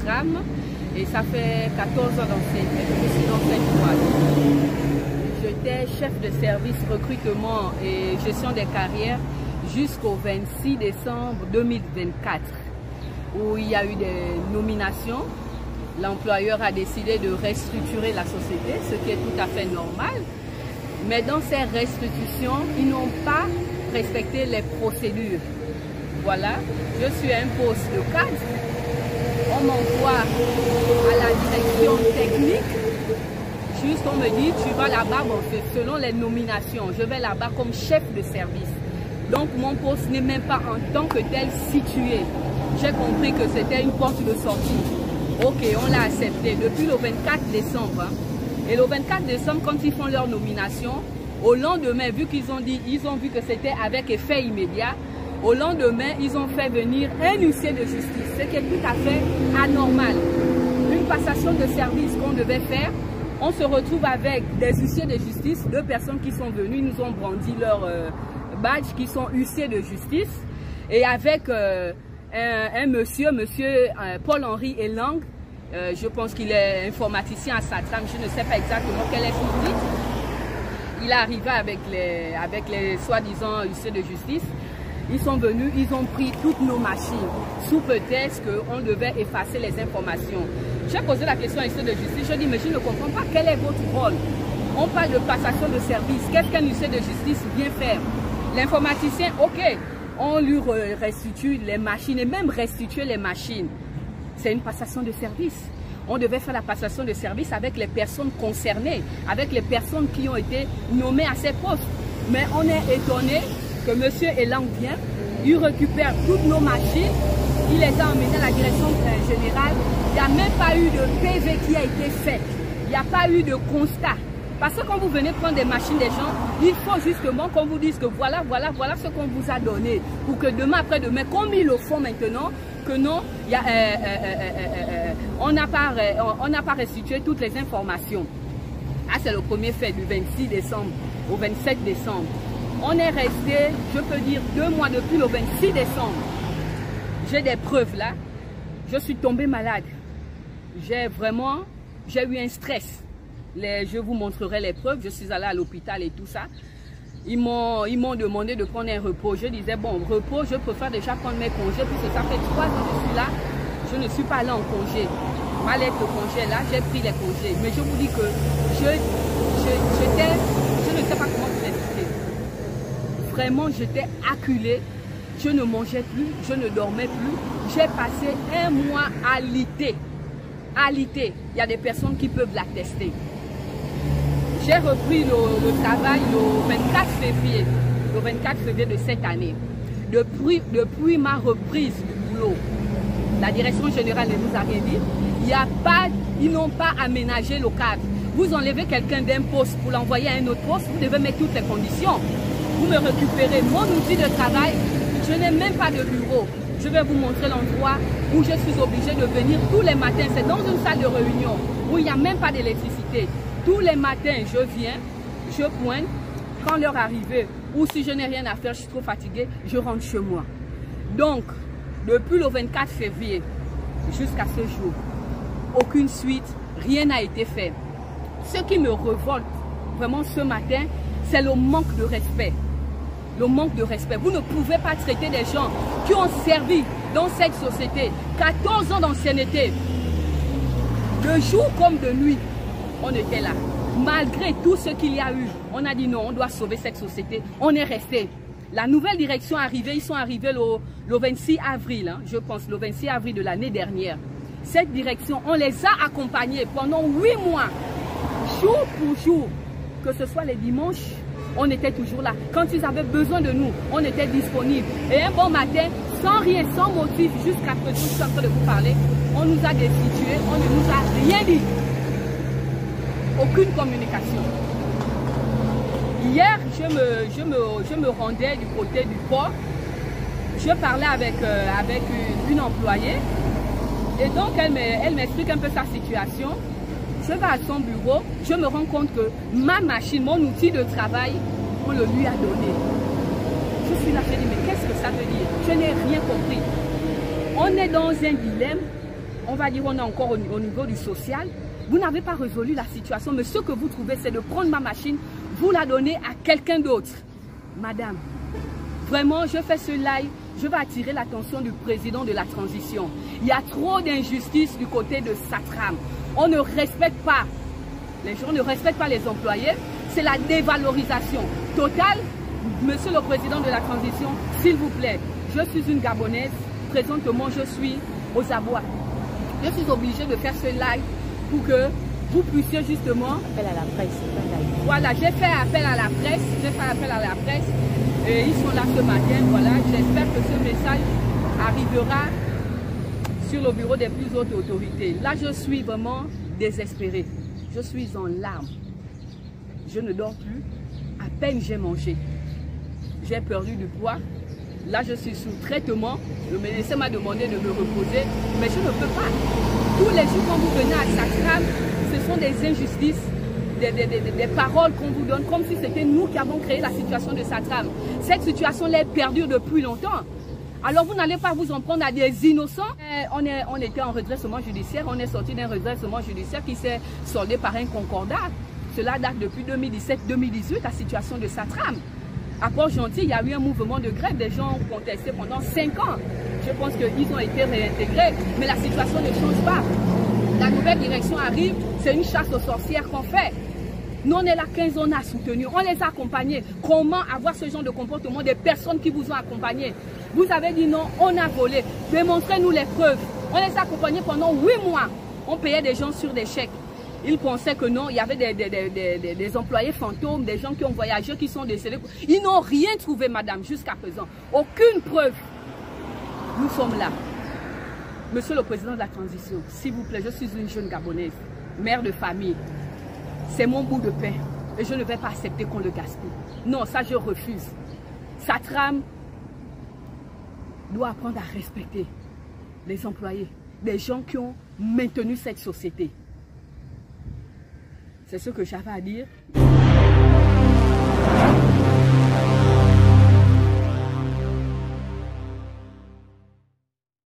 SRAM et ça fait 14 ans d'ancienneté que je suis dans cette boîte. J'étais chef de service recrutement et gestion des carrières jusqu'au 26 décembre 2024 où il y a eu des nominations. L'employeur a décidé de restructurer la société, ce qui est tout à fait normal. Mais dans ces restitutions, ils n'ont pas respecté les procédures. Voilà, je suis à un poste de cadre. On m'envoie à la direction technique. Juste, on me dit, tu vas là-bas, bon, selon les nominations, je vais là-bas comme chef de service. Donc, mon poste n'est même pas en tant que tel situé. J'ai compris que c'était une porte de sortie. Ok, on l'a accepté depuis le 24 décembre. Hein. Et le 24 décembre, quand ils font leur nomination, au lendemain, vu qu'ils ont dit, ils ont vu que c'était avec effet immédiat, au lendemain, ils ont fait venir un huissier de justice, ce qui est tout à fait anormal. Une passation de service qu'on devait faire, on se retrouve avec des huissiers de justice, deux personnes qui sont venues, ils nous ont brandi leur badge, qui sont huissiers de justice, et avec un monsieur Paul-Henri Elang, je pense qu'il est informaticien à SATRAM, je ne sais pas exactement quel est son titre. Il est arrivé avec les soi-disant huissiers de justice. Ils sont venus, ils ont pris toutes nos machines, sous prétexte qu'on devait effacer les informations. J'ai posé la question à l'huissier de justice, je dis, mais je ne comprends pas quel est votre rôle. On parle de passation de service, qu'est-ce qu'un huissier de justice vient faire? L'informaticien, ok, on lui restitue les machines et même restituer les machines. C'est une passation de service. On devait faire la passation de service avec les personnes concernées, avec les personnes qui ont été nommées à ces postes. Mais on est étonné que M. Elang vient, il récupère toutes nos machines, il les a emmenées à la direction générale. Il n'y a même pas eu de PV qui a été fait. Il n'y a pas eu de constat. Parce que quand vous venez prendre des machines des gens, il faut justement qu'on vous dise que voilà ce qu'on vous a donné. Ou que demain, après-demain, comme ils le font maintenant, que non, on n'a pas restitué toutes les informations. Ah, c'est le premier fait du 26 décembre au 27 décembre. On est resté, je peux dire, 2 mois depuis le 26 décembre. J'ai des preuves là. Je suis tombée malade. J'ai eu un stress. Je vous montrerai les preuves. Je suis allée à l'hôpital et tout ça. Ils m'ont demandé de prendre un repos. Je disais, bon, repos, je préfère déjà prendre mes congés puisque ça fait 3 ans que je suis là. Je ne suis pas allée en congé. Ma lettre de congé là, j'ai pris les congés. Mais je vous dis que je ne sais pas comment vous expliquer. Vraiment, j'étais acculée. Je ne mangeais plus, je ne dormais plus. J'ai passé 1 mois alité. Alité. Il y a des personnes qui peuvent l'attester. J'ai repris le travail le 24 février. Le 24 février de cette année. Depuis ma reprise du boulot, la direction générale ne nous a rien dit. Ils n'ont pas aménagé le cadre. Vous enlevez quelqu'un d'un poste pour l'envoyer à un autre poste, vous devez mettre toutes les conditions. Vous me récupérez mon outil de travail. Je n'ai même pas de bureau. Je vais vous montrer l'endroit où je suis obligée de venir tous les matins. C'est dans une salle de réunion où il n'y a même pas d'électricité. Tous les matins, je viens, je pointe. Quand l'heure arrivée, ou si je n'ai rien à faire, je suis trop fatiguée, je rentre chez moi. Donc, depuis le 24 février jusqu'à ce jour, aucune suite, rien n'a été fait. Ce qui me révolte vraiment ce matin, c'est le manque de respect. Le manque de respect. Vous ne pouvez pas traiter des gens qui ont servi dans cette société 14 ans d'ancienneté. De jour comme de nuit, on était là. Malgré tout ce qu'il y a eu, on a dit non, on doit sauver cette société. On est resté. La nouvelle direction est arrivée, ils sont arrivés le 26 avril, hein, je pense, le 26 avril de l'année dernière. Cette direction, on les a accompagnés pendant 8 mois, jour pour jour, que ce soit les dimanches, on était toujours là. Quand ils avaient besoin de nous, on était disponibles. Et un bon matin, sans rien, sans motif, jusqu'à présent, je suis en train de vous parler, on nous a destitués, on ne nous a rien dit. Aucune communication. Hier, je me rendais du côté du port. Je parlais avec une employée. Et donc, elle m'explique un peu sa situation. Je vais à son bureau, je me rends compte que ma machine, mon outil de travail, on le lui a donné. Je suis là, je dis, mais qu'est-ce que ça veut dire? Je n'ai rien compris. On est dans un dilemme. on va dire on est encore au niveau du social. Vous n'avez pas résolu la situation, mais ce que vous trouvez, c'est de prendre ma machine, vous la donner à quelqu'un d'autre. Madame, vraiment, je fais ce live, je vais attirer l'attention du président de la transition. Il y a trop d'injustice du côté de Satram. On ne respecte pas, les gens ne respectent pas les employés. C'est la dévalorisation totale. Monsieur le président de la transition, s'il vous plaît, je suis une Gabonaise. Présentement, je suis aux abois. Je suis obligée de faire ce live pour que vous puissiez justement... Appel à la presse. Voilà, j'ai fait appel à la presse. Et ils sont là ce matin, voilà. J'espère que ce message arrivera sur le bureau des plus hautes autorités. Là, je suis vraiment désespérée. Je suis en larmes. Je ne dors plus. À peine j'ai mangé. J'ai perdu du poids. Là, je suis sous traitement. Le médecin m'a demandé de me reposer, mais je ne peux pas. Tous les jours, quand vous venez à Satram, ce sont des injustices, des paroles qu'on vous donne, comme si c'était nous qui avons créé la situation de Satram. Cette situation-là perdure depuis longtemps. Alors, vous n'allez pas vous en prendre à des innocents. On était en redressement judiciaire. On est sorti d'un redressement judiciaire qui s'est soldé par un concordat. Cela date depuis 2017-2018, la situation de Satram. À Port-Gentil, il y a eu un mouvement de grève. Des gens ont contesté pendant 5 ans. Je pense qu'ils ont été réintégrés. Mais la situation ne change pas. La nouvelle direction arrive, c'est une chasse aux sorcières qu'on fait. Nous, on est là 15 ans, on a soutenu, on les a accompagnés. Comment avoir ce genre de comportement des personnes qui vous ont accompagnés? Vous avez dit non, on a volé. Démontrez-nous les preuves. On les a accompagnés pendant 8 mois. On payait des gens sur des chèques. Ils pensaient que non, il y avait des employés fantômes, des gens qui ont voyagé, qui sont décédés. Ils n'ont rien trouvé, madame, jusqu'à présent. Aucune preuve. Nous sommes là. Monsieur le président de la transition, s'il vous plaît, je suis une jeune Gabonaise, mère de famille. C'est mon bout de pain. Et je ne vais pas accepter qu'on le gaspille. Non, ça je refuse. Satram doit apprendre à respecter les employés, les gens qui ont maintenu cette société. C'est ce que j'avais à dire.